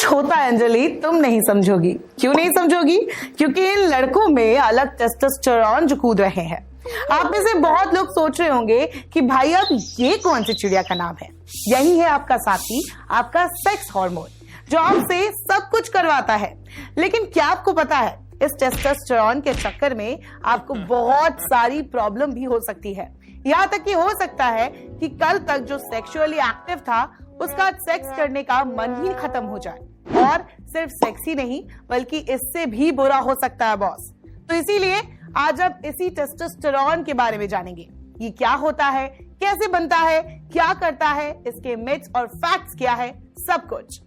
होता है अंजलि, तुम नहीं समझोगी। क्यों नहीं समझोगी? क्योंकि इन लड़कों में अलग टेस्टोस्टेरोन जो कूद रहे हैं। आप में से बहुत लोग सोच रहे होंगे कि भाई अब ये कौन सी चिड़िया का नाम है। यही है आपका साथी, आपका सेक्स हार्मोन, जो आपसे सब कुछ करवाता है। लेकिन क्या आपको पता है, इस टेस्टोस्टेरोन के चक्कर में आपको बहुत सारी प्रॉब्लम भी हो सकती है। यहाँ तक कि हो सकता है कि कल तक जो सेक्सुअली एक्टिव था उसका सेक्स करने का मन ही खत्म हो जाए। और सिर्फ सेक्स ही नहीं बल्कि इससे भी बुरा हो सकता है बॉस। तो इसीलिए आज अब इसी टेस्टोस्टेरोन के बारे में जानेंगे। ये क्या होता है, कैसे बनता है, क्या करता है, इसके मिथ्स और फैक्ट्स क्या है, सब कुछ।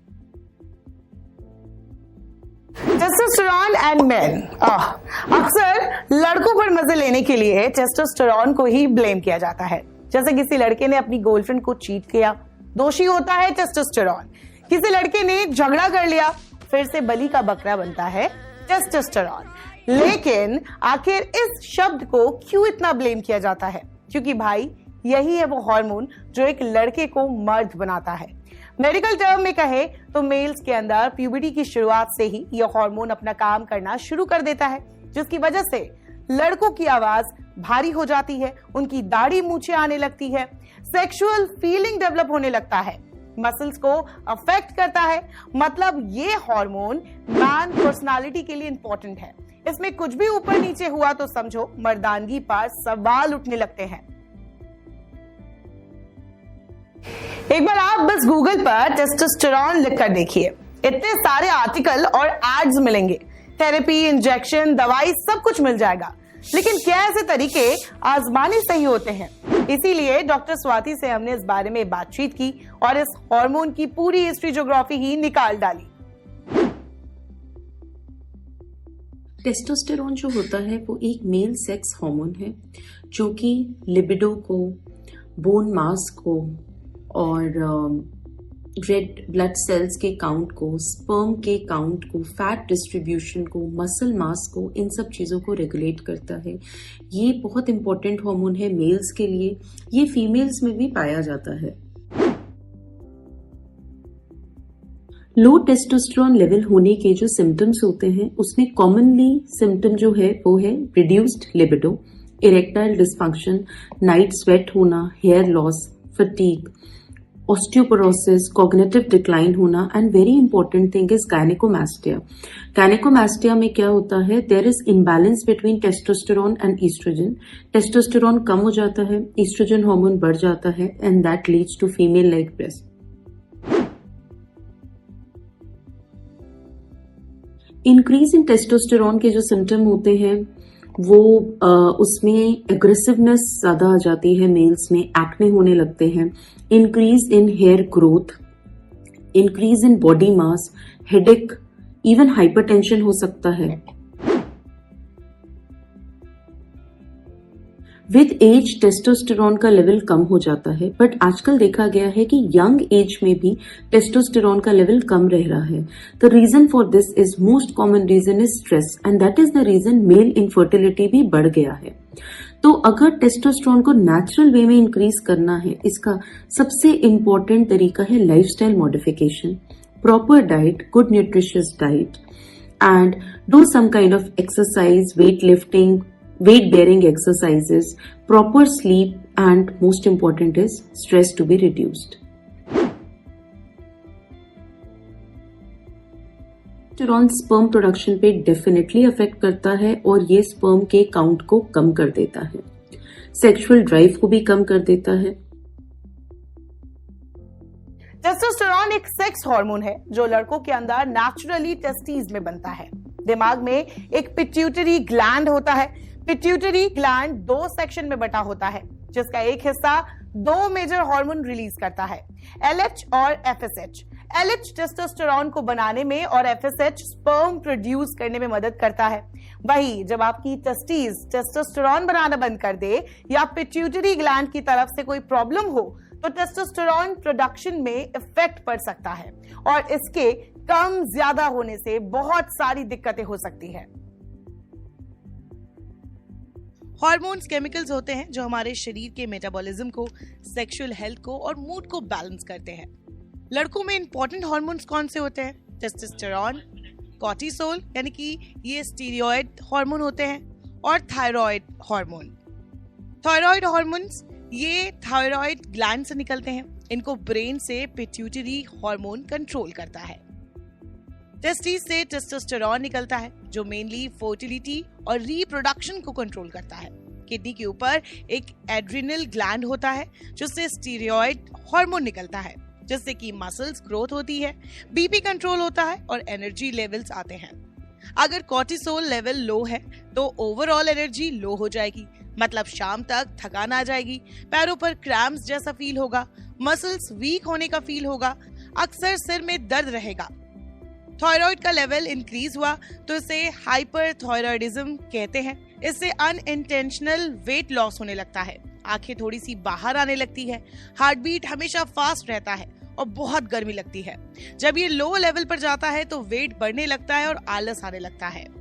Testosterone and main. अक्सर लड़कों पर मजे लेने के लिए टेस्टोस्टेरोन को ही ब्लेम किया जाता है। जैसे किसी लड़के ने अपनी गर्लफ्रेंड को चीट किया, दोषी होता है टेस्टोस्टेरोन। किसी लड़के ने झगड़ा कर लिया, फिर से बलि का बकरा बनता है टेस्टोस्टेरोन। लेकिन आखिर इस शब्द को क्यों इतना ब्लेम किया जाता है? क्योंकि भाई यही है वो हार्मोन जो एक लड़के को मर्द बनाता है। मेडिकल टर्म में कहे तो मेल्स के अंदर प्यूबर्टी की शुरुआत से ही यह हार्मोन अपना काम करना शुरू कर देता है, जिसकी वजह से लड़कों की आवाज भारी हो जाती है, उनकी दाढ़ी मूछें आने लगती है, सेक्सुअल फीलिंग डेवलप होने लगता है, मसल्स को अफेक्ट करता है। मतलब ये हार्मोन मैन पर्सनालिटी के लिए इंपॉर्टेंट है। इसमें कुछ भी ऊपर नीचे हुआ तो समझो मर्दानगी पर सवाल उठने लगते हैं। एक बार आप बस गूगल पर टेस्टोस्टेरोन लिखकर देखिए, इतने सारे आर्टिकल और एड्स मिलेंगे। थेरेपी, इंजेक्शन, दवाई सब कुछ मिल जाएगा। लेकिन क्या ऐसे तरीके आजमाने सही होते हैं? इसीलिए डॉक्टर स्वाति से हमने इस बारे में बातचीत की और इस हार्मोन की पूरी हिस्ट्री ज्योग्राफी ही निकाल डाली। टेस्टोस्टेरोन जो होता है वो एक मेल सेक्स हार्मोन है जो कि लिबिडो को, बोन मास को और रेड ब्लड सेल्स के काउंट को, स्पर्म के काउंट को, फैट डिस्ट्रीब्यूशन को, मसल मास को, इन सब चीज़ों को रेगुलेट करता है। ये बहुत इंपॉर्टेंट हार्मोन है मेल्स के लिए। ये फीमेल्स में भी पाया जाता है। लो टेस्टोस्टेरोन लेवल होने के जो सिम्टम्स होते हैं उसमें कॉमनली सिम्टम जो है वो है reduced libido, erectile dysfunction, night sweat होना, hair loss, fatigue, osteoporosis, cognitive decline होना and very important thing is gynaecomastia. Gynaecomastia में क्या होता है, there is imbalance between testosterone and oestrogen. Testosterone कम हो जाता है, ईस्ट्रोजन हार्मोन बढ़ जाता है and that leads to female like breast. Increase in testosterone के जो सिम्टम होते हैं वो उसमें एग्रेसिवनेस ज्यादा आ जाती है मेल्स में, एक्ने होने लगते हैं, increase in hair growth, increase in body mass, headache, even hypertension हो सकता है। विद एज टेस्टोस्टेरोन का लेवल कम हो जाता है, बट आजकल देखा गया है कि यंग एज में भी टेस्टोस्टेरोन का लेवल कम रह रहा है। The reason for this is, most common reason is stress and that is the reason male infertility भी बढ़ गया है। तो अगर टेस्टोस्टेरोन को नेचुरल वे में इंक्रीज करना है, इसका सबसे इंपॉर्टेंट तरीका है lifestyle modification, proper diet, good nutritious diet and do some kind of exercise, weight lifting, weight bearing exercises, proper sleep and most important is stress to be reduced. Testosterone sperm production पे definitely affect करता है और ये sperm के count को कम कर देता है, सेक्सुअल ड्राइव को भी कम कर देता है। टेस्टोस्टेरोन एक सेक्स हार्मोन है जो लड़कों के अंदर नेचुरली टेस्टिस में बनता है। दिमाग में एक पिट्यूटरी ग्लैंड होता है। पिट्यूटरी ग्लैंड दो सेक्शन में बटा होता है, जिसका एक हिस्सा दो मेजर हार्मोन रिलीज करता है, LH और FSH। LH टेस्टोस्टेरोन को बनाने में और FSH स्पर्म प्रोड्यूस करने में मदद करता है। वही जब आपकी टेस्टिस टेस्टोस्टेरोन बनाना बंद कर दे या पिट्यूटरी ग्लैंड की तरफ से कोई प्रॉब्लम हो तो टेस्टोस्टेरोन प्रोडक्शन में इफेक्ट पड़ सकता है और इसके कम ज्यादा होने से बहुत सारी दिक्कतें हो सकती है। हार्मोन्स केमिकल्स होते हैं जो हमारे शरीर के मेटाबॉलिज्म को, सेक्सुअल हेल्थ को और मूड को बैलेंस करते हैं। लड़कों में इंपॉर्टेंट हार्मोन्स कौन से होते हैं? टेस्टोस्टेरॉन, कॉर्टिसोल यानी कि ये स्टीरॉयड हार्मोन होते हैं, और थायराइड हार्मोन। थायराइड हार्मोन्स ये थायराइड ग्लैंड से निकलते हैं। इनको ब्रेन से पिट्यूटरी हार्मोन कंट्रोल करता है। टेस्टिस से टेस्टोस्टेरॉन निकलता है जो मेनली फर्टिलिटी और रिप्रोडक्शन को कंट्रोल करता है। किडनी के ऊपर एक एड्रिनल ग्लैंड होता है जिससे स्टीरॉयड हार्मोन निकलता है, जिससे कि मसल्स ग्रोथ होती है, बीपी कंट्रोल होता है और एनर्जी लेवल्स आते हैं। अगर कॉर्टिसोल लेवल लो है तो ओवरऑल एनर्जी लो हो जाएगी, मतलब शाम तक थकान आ जाएगी, पैरों पर क्रैम्प्स जैसा फील होगा, मसल्स वीक होने का फील होगा, अक्सर सिर में दर्द रहेगा। थायराइड का लेवल इंक्रीज हुआ तो इसे हाइपरथायराइडिज्म कहते हैं। इससे अनइंटेंशनल वेट लॉस होने लगता है, आंखें थोड़ी सी बाहर आने लगती है, हार्ट बीट हमेशा फास्ट रहता है और बहुत गर्मी लगती है। जब ये लो लेवल पर जाता है तो वेट बढ़ने लगता है और आलस आने लगता है।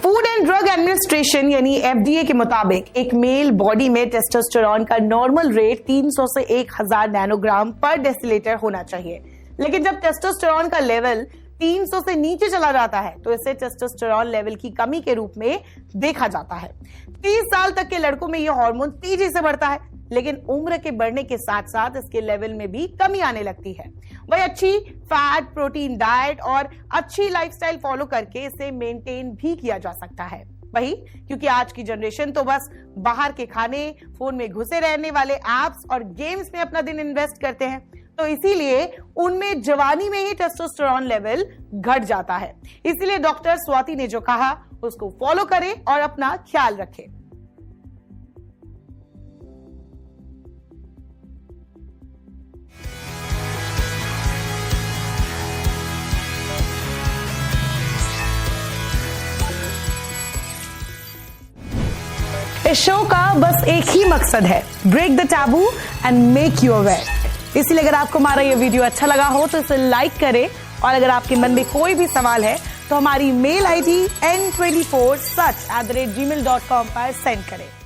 फूड एंड ड्रग एडमिनिस्ट्रेशन यानी FDA के मुताबिक एक मेल बॉडी में टेस्टोस्टेरॉन का नॉर्मल रेट 300 से 1000 नैनोग्राम पर डेसिलीटर होना चाहिए। लेकिन जब टेस्टोस्टेरॉन का लेवल 300 से नीचे चला जाता है तो इसे टेस्टोस्टेरॉन लेवल की कमी के रूप में देखा जाता है। 30 साल तक के लड़कों में यह हार्मोन तेजी से बढ़ता है, लेकिन उम्र के बढ़ने के साथ साथ इसके लेवल में भी कमी आने लगती है। वही अच्छी फैट प्रोटीन डाइट और अच्छी लाइफस्टाइल फॉलो करके इसे मेंटेन भी किया जा सकता है। वही क्योंकि आज की जनरेशन तो बस बाहर के खाने, फोन में घुसे रहने वाले एप्स और गेम्स में अपना दिन इन्वेस्ट करते हैं, तो इसीलिए उनमें जवानी में ही टेस्टोस्टेरॉन लेवल घट जाता है। इसीलिए डॉक्टर स्वाति ने जो कहा उसको फॉलो करें और अपना ख्याल रखें। इस शो का बस एक ही मकसद है, break the taboo and make you aware. इसलिए अगर आपको हमारा ये वीडियो अच्छा लगा हो तो इसे लाइक करें, और अगर आपके मन में कोई भी सवाल है तो हमारी मेल ID n24such@gmail.com पर सेंड करें।